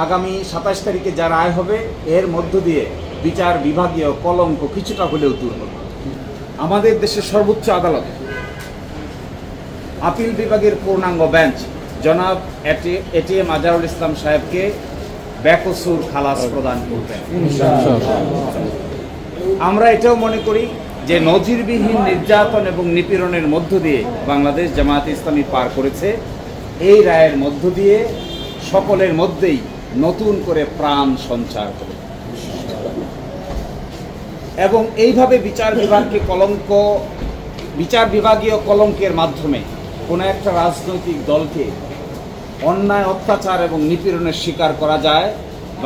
আগামী 27 তারিখে যা রায় হবে এর মধ্য দিয়ে বিচার বিভাগীয় কলঙ্ক কিছুটা হলেও দূর হবে। আমাদের দেশের সর্বোচ্চ আদালত আপিল বিভাগের পূর্ণাঙ্গ বেঞ্চ জনাব এটিএম আজহারুল ইসলাম সাহেবকে বেকসুর খালাস প্রদান করবেন। আমরা এটাও মনে করি যে নজিরবিহীন নির্যাতন এবং নিপীড়নের মধ্য দিয়ে বাংলাদেশ জামায়াতে ইসলামী পার করেছে, এই রায়ের মধ্য দিয়ে সকলের মধ্যেই নতুন করে প্রাণ সঞ্চার করে এবং এইভাবে বিচার বিভাগীয় কলঙ্কের মাধ্যমে কোনো একটা রাজনৈতিক দলকে অন্যায় অত্যাচার এবং নিপীড়নের শিকার করা যায়,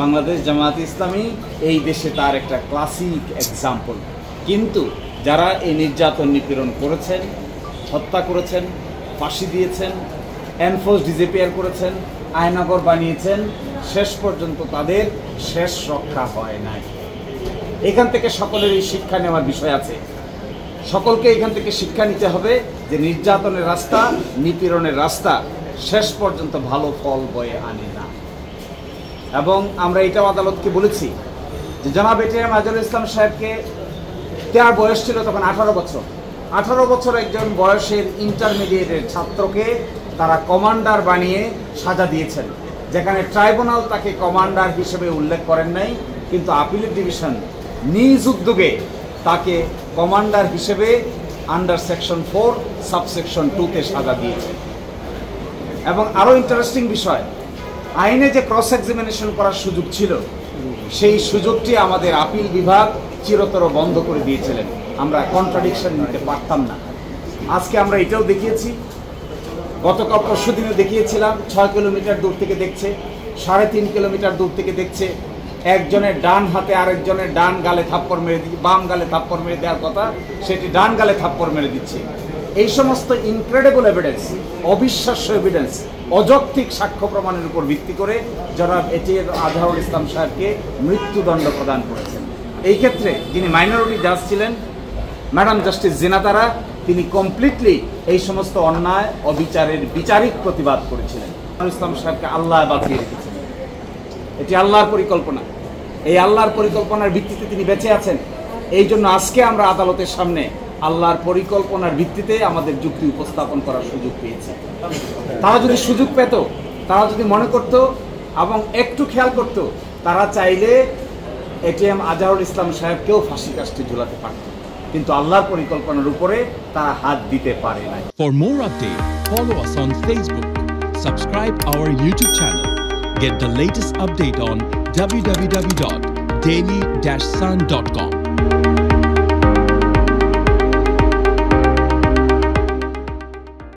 বাংলাদেশ জামায়াতে ইসলামী এই দেশে তার একটা ক্লাসিক এক্সাম্পল। কিন্তু যারা এই নির্যাতন নিপীড়ন করেছেন, হত্যা করেছেন, ফাঁসি দিয়েছেন, এনফোর্স ডিসঅ্যাপিয়ার করেছেন, আয়নাগর বানিয়েছেন, শেষ পর্যন্ত তাদের শেষ রক্ষা হয় নাই। এখান থেকে সকলের এই শিক্ষা নেওয়ার বিষয় আছে। সকলকে এখান থেকে শিক্ষা নিতে হবে যে নির্যাতনের রাস্তা, নিপীড়নের রাস্তা শেষ পর্যন্ত ভালো ফল বয়ে আনে না। এবং আমরা এটাও আদালতকে বলেছি যে জনাব এটিএম আজহারুল ইসলাম সাহেবকে, তার বয়স ছিল তখন 18 বছর। 18 বছর একজন বয়সের ইন্টারমিডিয়েটের ছাত্রকে তারা কমান্ডার বানিয়ে সাজা দিয়েছেন, যেখানে ট্রাইব্যুনাল তাকে কমান্ডার হিসেবে উল্লেখ করেন নাই, কিন্তু আপিলের ডিভিশন নিজ উদ্যোগে তাকে কমান্ডার হিসেবে আন্ডার সেকশন 4 সাবসেকশন 2-তে সাজা দিয়েছে। এবং আরও ইন্টারেস্টিং বিষয়, আইনে যে ক্রস এক্সামিনেশন করার সুযোগ ছিল, সেই সুযোগটি আমাদের আপিল বিভাগ চিরতর বন্ধ করে দিয়েছিলেন। আমরা কন্ট্রাডিকশন নিতে পারতাম না। আজকে আমরা এটাও দেখিয়েছি, গতকাল পরশুদিনে দেখিয়েছিলাম 6 কিলোমিটার দূর থেকে দেখছে, 3.5 কিলোমিটার দূর থেকে দেখছে, একজনের ডান হাতে আরেকজনের ডান গালে থাপ্পড় মেরে দিচ্ছে, বাম গালে থাপ্পড় মেরে দেওয়ার কথা সেটি ডান গালে থাপ্পড় মেরে দিচ্ছে। এই সমস্ত ইনক্রেডিবল এভিডেন্স, অবিশ্বাস্য এভিডেন্স, অযৌক্তিক সাক্ষ্য প্রমাণের উপর ভিত্তি করে জনাব এটিএম আজহারুল ইসলাম সাহেবকে মৃত্যুদণ্ড প্রদান করেছেন। এই ক্ষেত্রে যিনি মাইনরিটি জাজ ছিলেন ম্যাডাম জাস্টিস জিনাতারা, তিনি কমপ্লিটলি এই সমস্ত অন্যায় অবিচারের বিচারিক প্রতিবাদ করেছিলেন। ইসলাম সাহেবকে আল্লাহ বাঁচিয়ে রেখেছেন, এটি আল্লাহর পরিকল্পনা। এই আল্লাহর পরিকল্পনার ভিত্তিতে তিনি বেঁচে আছেন। এই জন্য আজকে আমরা আদালতের সামনে আল্লাহর পরিকল্পনার ভিত্তিতে আমাদের যুক্তি উপস্থাপন করার সুযোগ পেয়েছি। তারা যদি সুযোগ পেত, তারা যদি মনে করত এবং একটু খেয়াল করত, তারা চাইলে এটিএম আজহারুল ইসলাম সাহেবকেও ফাঁসি কাস্টে ঝুলাতে পারত, কিন্তু আল্লাহর পরিকল্পনার উপরে তারা হাত দিতে পারে না। For more update, follow us on Facebook, subscribe our YouTube channel, get the latest update on www.daily-sun.com.